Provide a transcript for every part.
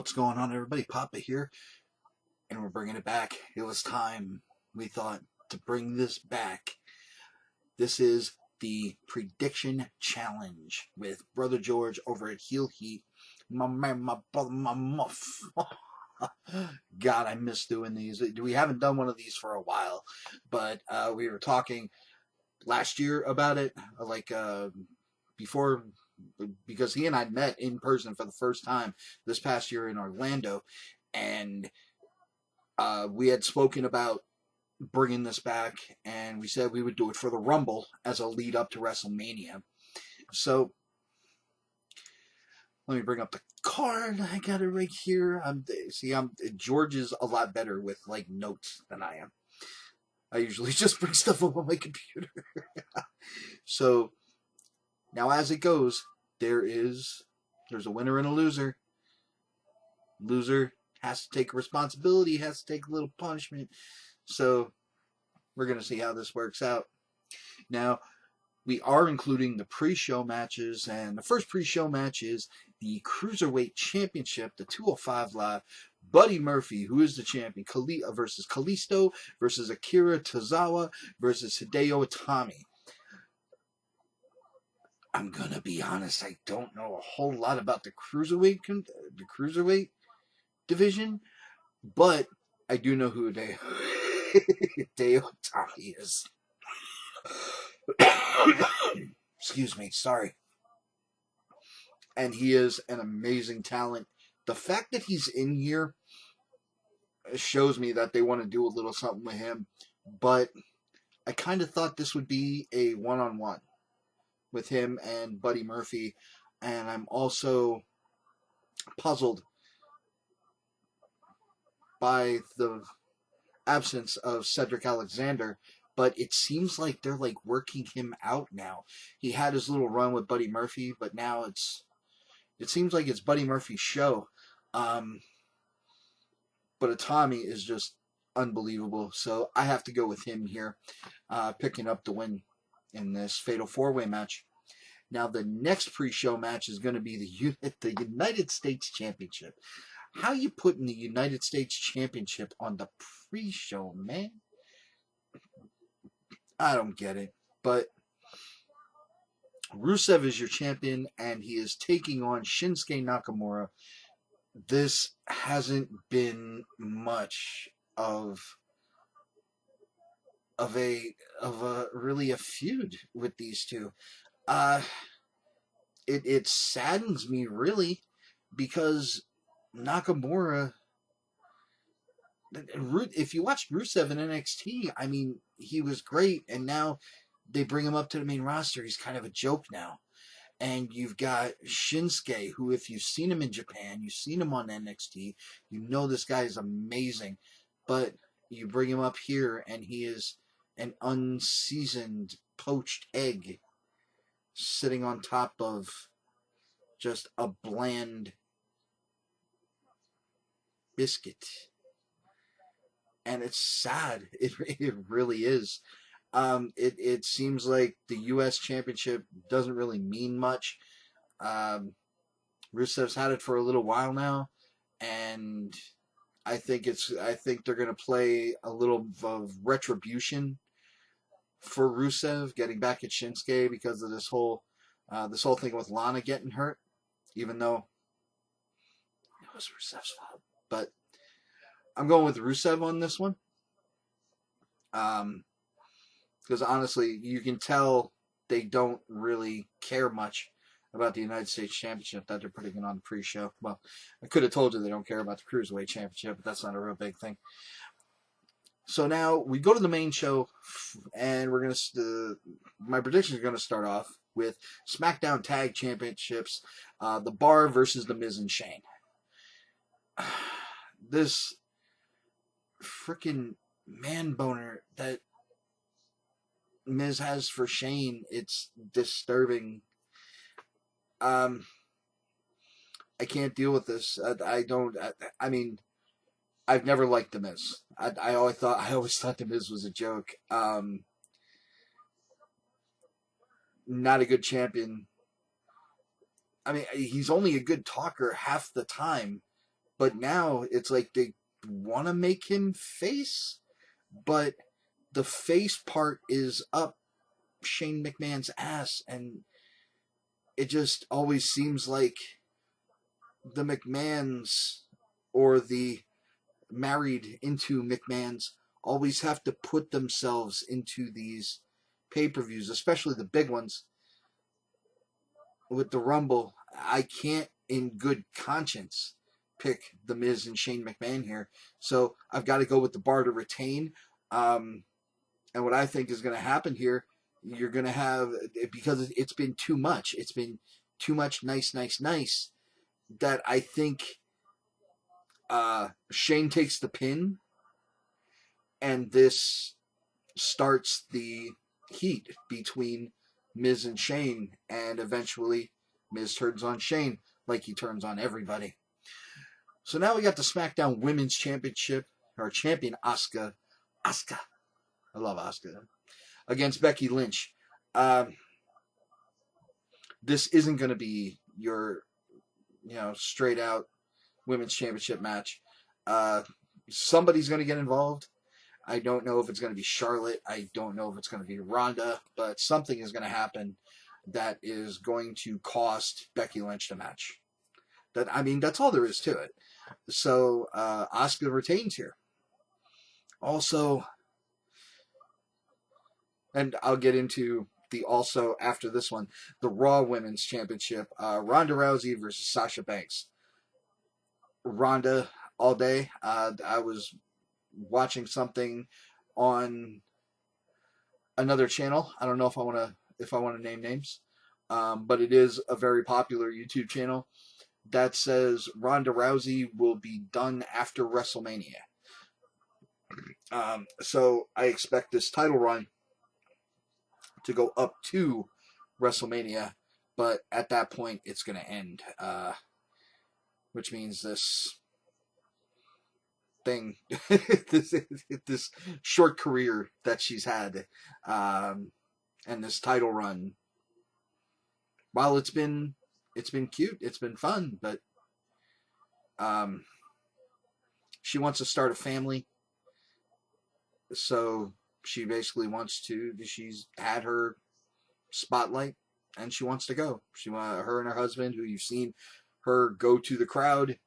What's going on, everybody? Poppa here, and we're bringing it back. It was time, we thought, to bring this back. This is the prediction challenge with Brother George over at Heel Heat. My man, my brother, my muff. God, I miss doing these. We haven't done one of these for a while, but we were talking last year about it, before, because he and I met in person for the first time this past year in Orlando, and we had spoken about bringing this back, and we said we would do it for the Rumble as a lead up to WrestleMania. So let me bring up the card. I got it right here. George is a lot better with like notes than I am. I usually just bring stuff up on my computer. So now, as it goes, there's a winner and a loser. Loser has to take responsibility, has to take a little punishment. So we're going to see how this works out. Now, we are including the pre-show matches, and the first pre-show match is the Cruiserweight Championship, the 205 Live. Buddy Murphy, who is the champion, versus Kalisto, versus Akira Tozawa, versus Hideo Itami. I'm going to be honest, I don't know a whole lot about the Cruiserweight division, but I do know who Hideo Itami is. Excuse me, sorry. And he is an amazing talent. The fact that he's in here shows me that they want to do a little something with him, but I kind of thought this would be a one-on-one with him and Buddy Murphy, and I'm also puzzled by the absence of Cedric Alexander, but it seems like they're like working him out now. He had his little run with Buddy Murphy, but now it seems like it's Buddy Murphy's show. But Itami is just unbelievable, so I have to go with him here, picking up the win in this Fatal 4-Way match. Now, the next pre-show match is going to be the United States Championship. How you putting the United States Championship on the pre-show, man? I don't get it. But Rusev is your champion, and he is taking on Shinsuke Nakamura. This hasn't been much of a really a feud with these two. It saddens me, really, because Nakamura, if you watch Rusev in NXT, I mean, he was great, and now they bring him up to the main roster. He's kind of a joke now. And you've got Shinsuke, who, if you've seen him in Japan, you've seen him on NXT, you know this guy is amazing. But you bring him up here, and he is an unseasoned, poached egg sitting on top of just a bland biscuit. And it's sad. It really is. It seems like the U.S. Championship doesn't really mean much. Rusev's had it for a little while now, and I think they're going to play a little of retribution for Rusev getting back at Shinsuke because of this whole thing with Lana getting hurt, even though it was Rusev's fault. But I'm going with Rusev on this one. Because honestly, you can tell they don't really care much about the United States Championship that they're putting it on the pre-show. Well, I could have told you they don't care about the Cruiserweight Championship, but that's not a real big thing. So now we go to the main show, and we're gonna. My prediction is gonna start off with SmackDown Tag Championships, The Bar versus The Miz and Shane. This freaking man boner that Miz has for Shane, it's disturbing. I can't deal with this. I mean, I've never liked the Miz. I always thought the Miz was a joke. Not a good champion. I mean, he's only a good talker half the time, But now it's like they want to make him face, but the face part is up Shane McMahon's ass, and it just always seems like the McMahons or the married into McMahons always have to put themselves into these pay-per-views, especially the big ones with the Rumble. I can't in good conscience pick The Miz and Shane McMahon here. So I've got to go with the bar to retain. And what I think is going to happen here, you're going to have, because it's been too much. It's been too much nice, nice, nice, that I think Shane takes the pin, and this starts the heat between Miz and Shane, and eventually Miz turns on Shane like he turns on everybody. So now we got the SmackDown Women's Championship, our champion Asuka. Asuka. I love Asuka. Against Becky Lynch. This isn't going to be your, straight out women's championship match. Somebody's going to get involved. I don't know if it's going to be Charlotte. I don't know if it's going to be Ronda, but something is going to happen that is going to cost Becky Lynch the match. That's all there is to it. So Asuka retains here. Also, and I'll get into the also after this one, the Raw Women's Championship, Ronda Rousey versus Sasha Banks. Ronda all day. I was watching something on another channel. I don't know if I want to name names, but it is a very popular YouTube channel that says Ronda Rousey will be done after WrestleMania. So I expect this title run to go up to WrestleMania, but at that point it's going to end, which means this thing, this short career that she's had, and this title run, while it's been cute, it's been fun, but she wants to start a family, so she basically she's had her spotlight, and she wants to go. Her and her husband, who you've seen her go to the crowd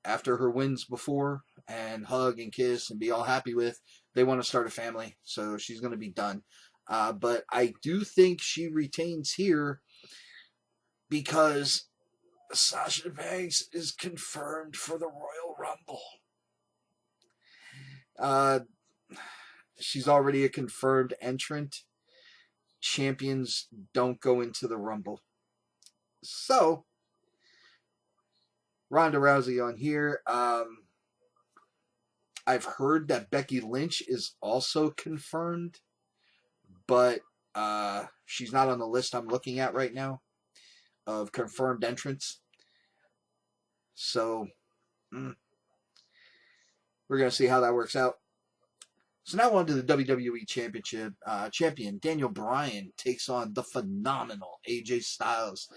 after her wins before and hug and kiss and be all happy with, they want to start a family, so she's going to be done. But I do think she retains here because Sasha Banks is confirmed for the Royal Rumble. She's already a confirmed entrant. Champions don't go into the Rumble. So, Ronda Rousey on here. I've heard that Becky Lynch is also confirmed, but she's not on the list I'm looking at right now of confirmed entrants. So, we're going to see how that works out. So now on to the WWE Championship. Champion Daniel Bryan takes on the phenomenal AJ Styles.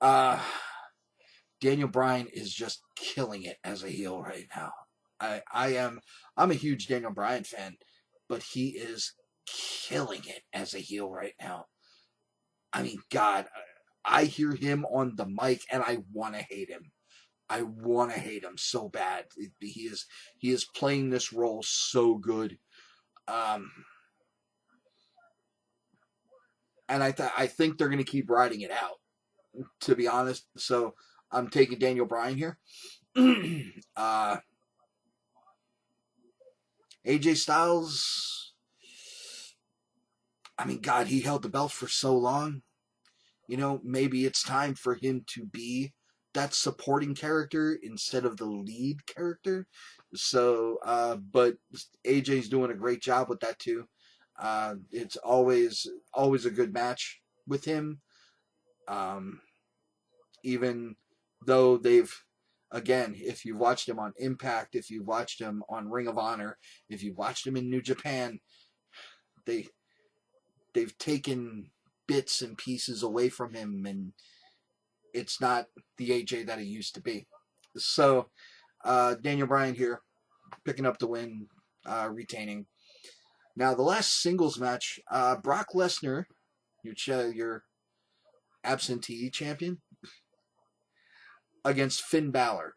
Daniel Bryan is just killing it as a heel right now. I'm a huge Daniel Bryan fan, but he is killing it as a heel right now. I mean, God, I hear him on the mic and I want to hate him. I want to hate him so bad. He is playing this role so good. And I think they're going to keep riding it out, to be honest. So I'm taking Daniel Bryan here. AJ Styles, I mean, God, he held the belt for so long. Maybe it's time for him to be that supporting character instead of the lead character. So, but AJ's doing a great job with that too. It's always a good match with him. Even though again, if you've watched him on Impact, if you've watched him on Ring of Honor, if you've watched him in New Japan, they've taken bits and pieces away from him, and it's not the AJ that he used to be. So Daniel Bryan here, picking up the win, retaining. Now, the last singles match, Brock Lesnar, your absentee champion, against Finn Balor.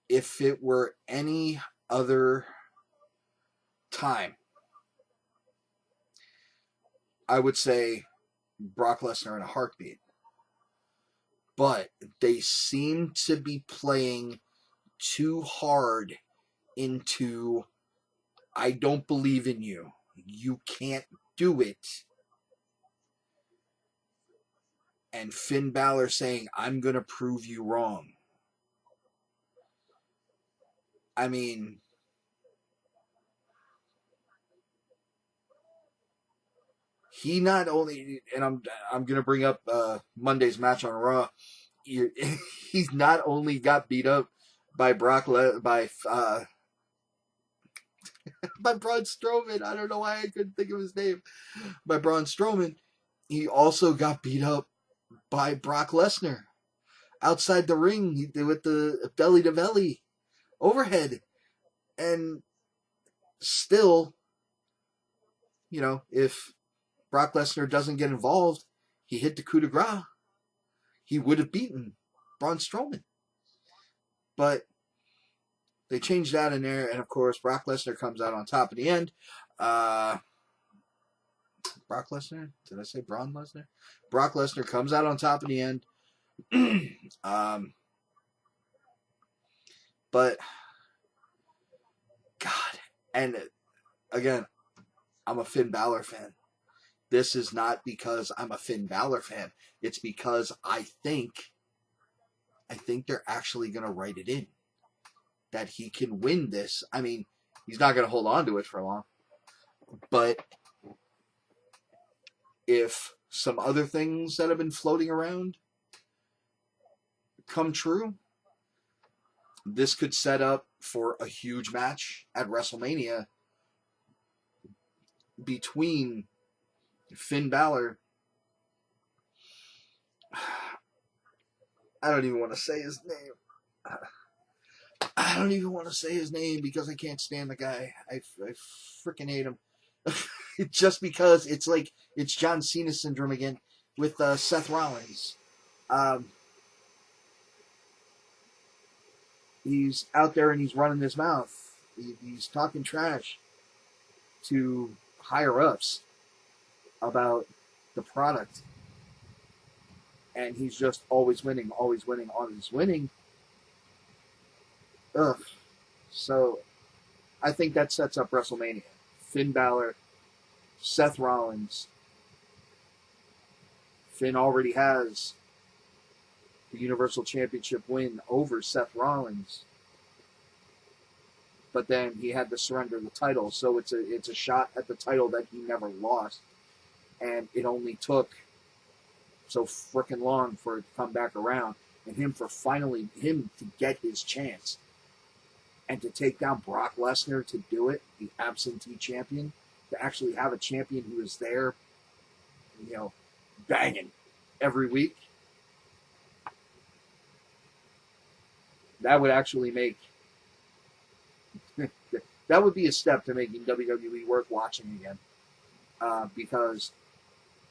If it were any other time, I would say Brock Lesnar in a heartbeat. But they seem to be playing too hard into, I don't believe in you. You can't do it. And Finn Balor saying, I'm going to prove you wrong. I mean, he not only, and I'm going to bring up Monday's match on Raw. He's not only got beat up by by Braun Strowman. I don't know why I couldn't think of his name. By Braun Strowman, he also got beat up by Brock Lesnar outside the ring with the belly to belly overhead, and still, if Brock Lesnar doesn't get involved, he hit the coup de grace, he would have beaten Braun Strowman. But they changed that in there, and of course, Brock Lesnar comes out on top in the end. Brock Lesnar? Did I say Braun Lesnar? Brock Lesnar comes out on top in the end. But, God, and again, I'm a Finn Balor fan. This is not because I'm a Finn Balor fan. It's because I think they're actually going to write it in that he can win this. I mean, he's not going to hold on to it for long. But if some other things that have been floating around come true, this could set up for a huge match at WrestleMania between Finn Balor. I don't even want to say his name. I don't even want to say his name because I can't stand the guy. I freaking hate him. Just because it's John Cena syndrome again with Seth Rollins. He's out there and he's running his mouth. He's talking trash to higher ups about the product. And he's just always winning, always winning, always winning. Ugh. So I think that sets up WrestleMania. Finn Balor, Seth Rollins. Finn already has the Universal Championship win over Seth Rollins. But then he had to surrender the title, so it's a shot at the title that he never lost. And it only took so frickin' long for it to come back around, and him to get his chance. And to take down Brock Lesnar to do it, the absentee champion, to actually have a champion who is there, banging every week. That would actually that would be a step to making WWE worth watching again. Because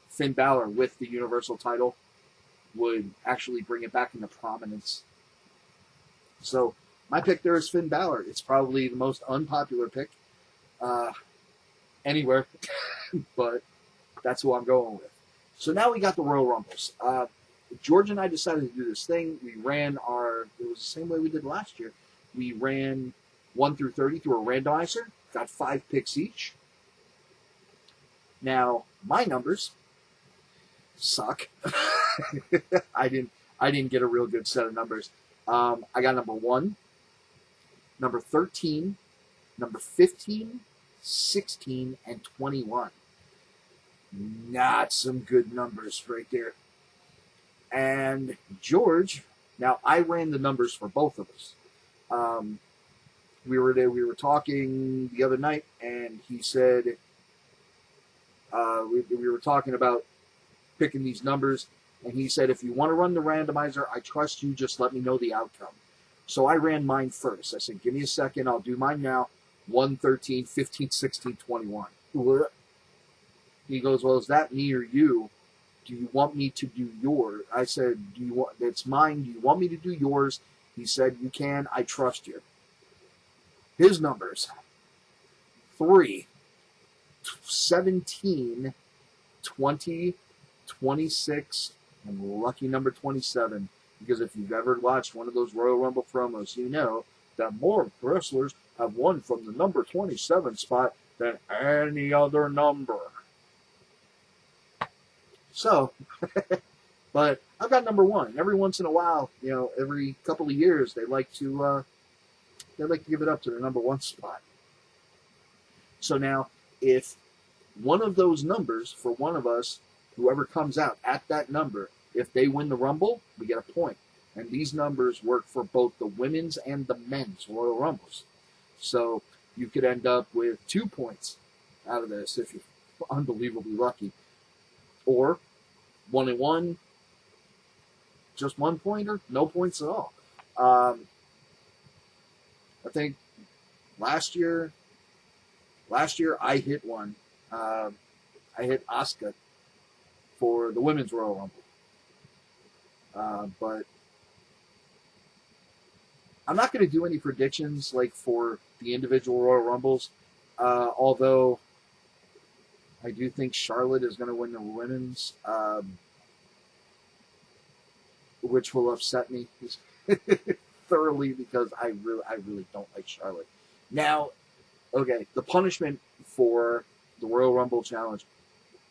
Finn Balor with the Universal title would actually bring it back into prominence. So my pick there is Finn Balor. It's probably the most unpopular pick anywhere, but that's who I'm going with. So now we got the Royal Rumbles. George and I decided to do this thing. We ran it was the same way we did last year. We ran 1 through 30 through a randomizer, got 5 picks each. Now, my numbers suck. I didn't get a real good set of numbers. I got number 1, number 13, number 15, 16, and 21. Not some good numbers right there. And George, now I ran the numbers for both of us. We were talking the other night, and he said we were talking about picking these numbers, And he said, if you want to run the randomizer, I trust you. Just let me know the outcome. So I ran mine first. I said, give me a second. I'll do mine now. 1, 13, 15, 16, 21. He goes, well, is that me or you? Do you want me to do yours? I said, do you want, it's mine. Do you want me to do yours? He said, you can. I trust you. His numbers: 3, 17, 20, 26, and lucky number 27. Because if you've ever watched one of those Royal Rumble promos, you know that more wrestlers have won from the number 27 spot than any other number. So, but I've got number 1. Every once in a while, you know, every couple of years, they like to give it up to the number 1 spot. So now, if one of those numbers for one of us, whoever comes out at that number, if they win the Rumble, we get a point. And these numbers work for both the women's and the men's Royal Rumbles. So you could end up with 2 points out of this if you're unbelievably lucky. Or 1 and 1, just 1 point, or no points at all. I think last year I hit one. I hit Asuka for the women's Royal Rumble. But I'm not going to do any predictions like for the individual Royal Rumbles, although I do think Charlotte is going to win the women's, which will upset me thoroughly because I really don't like Charlotte. Now, okay, the punishment for the Royal Rumble Challenge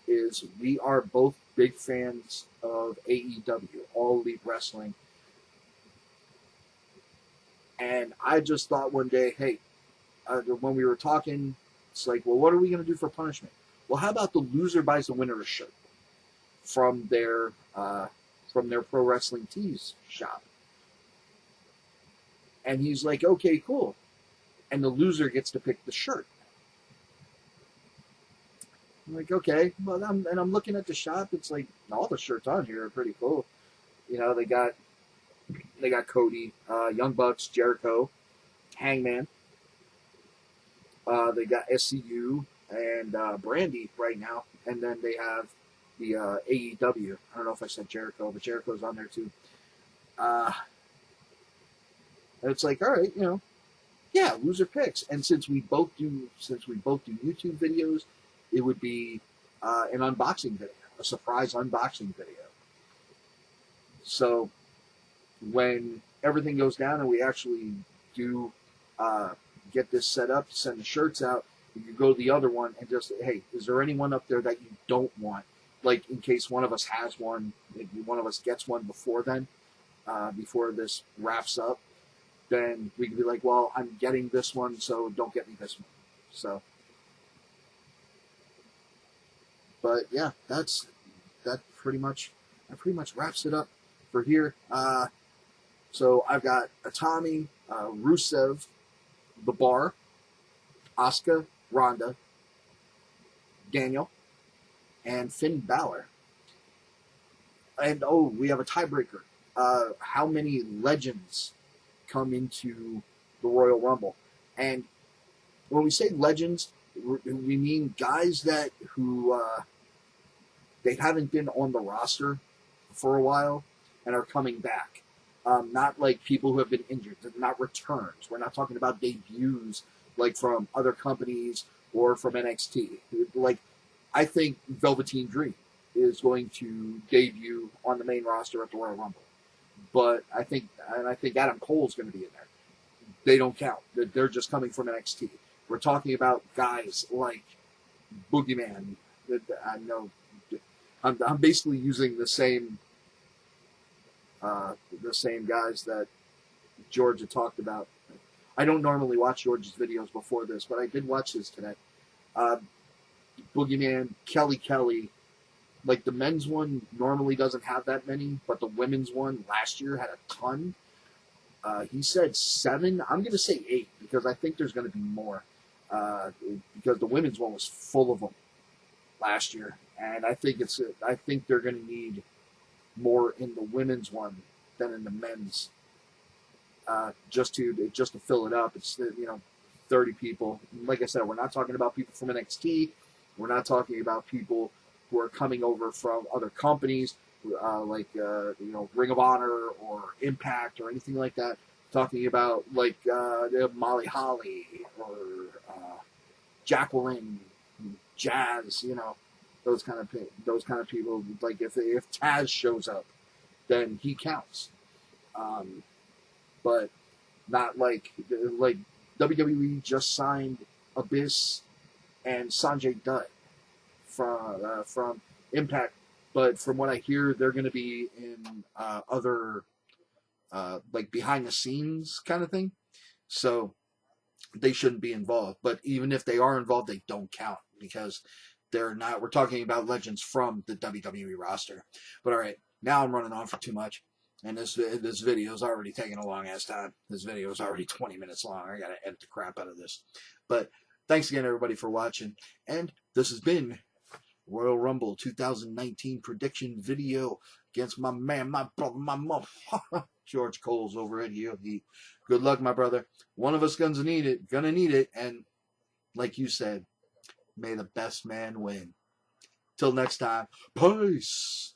is we are both big fans of AEW, All Elite Wrestling. And I just thought one day, hey, when we were talking, it's like, well, what are we going to do for punishment? Well, how about the loser buys the winner a shirt from their Pro Wrestling Tees shop? And he's like, okay, cool. And the loser gets to pick the shirt. I'm like, okay. Well, I'm looking at the shop. It's like all the shirts on here are pretty cool. You know, they got Cody, Young Bucks, Jericho, Hangman. They got SCU and Brandy right now, and then they have the AEW. I don't know if I said Jericho, but Jericho's on there too. And it's like, all right, you know, yeah, loser picks. And since we both do YouTube videos, it would be an unboxing video, a surprise unboxing video. So when everything goes down and we actually do get this set up, send the shirts out, you go to the other one and just, hey, is there anyone up there that you don't want? Like, in case one of us has one, maybe one of us gets one before then, before this wraps up, then we can be like, well, I'm getting this one, so don't get me this one. So, but yeah, that pretty much wraps it up for here. So I've got Atami, Rusev, The Bar, Asuka, Ronda, Daniel, and Finn Balor. And oh, we have a tiebreaker. How many legends come into the Royal Rumble? And when we say legends, we mean guys who they haven't been on the roster for a while and are coming back. Not like people who have been injured, not returns. We're not talking about debuts like from other companies or from NXT. Like, I think Velveteen Dream is going to debut on the main roster at the Royal Rumble. But I think Adam Cole's going to be in there. They don't count. They're just coming from NXT. We're talking about guys like Boogeyman. I know I'm basically using the same guys that George had talked about. I don't normally watch George's videos before this, but I did watch this today. Boogeyman, Kelly. Like, the men's one normally doesn't have that many, but the women's one last year had a ton. He said 7. I'm going to say 8 because I think there's going to be more. Because the women's one was full of them last year, and I think they're going to need more in the women's one than in the men's, just to fill it up. It's 30 people. Like I said, we're not talking about people from NXT. We're not talking about people who are coming over from other companies, like Ring of Honor or Impact or anything like that. Talking about like Molly Holly or Jacqueline, Jazz, those kind of people. Like if Taz shows up, then he counts. But not like WWE just signed Abyss and Sanjay Dutt from Impact, but from what I hear, they're going to be in other like behind the scenes kind of thing. So they shouldn't be involved. But even if they are involved, they don't count because they're not. We're talking about legends from the WWE roster. But all right, now I'm running on for too much. And this video is already taking a long ass time. This video is already 20 minutes long. I gotta edit the crap out of this. But thanks again, everybody, for watching. And this has been Royal Rumble 2019 prediction video against my man, my brother, my mom, George Cole's over at Heat. Good luck, my brother. One of us gonna need it. And like you said, may the best man win. Till next time, peace.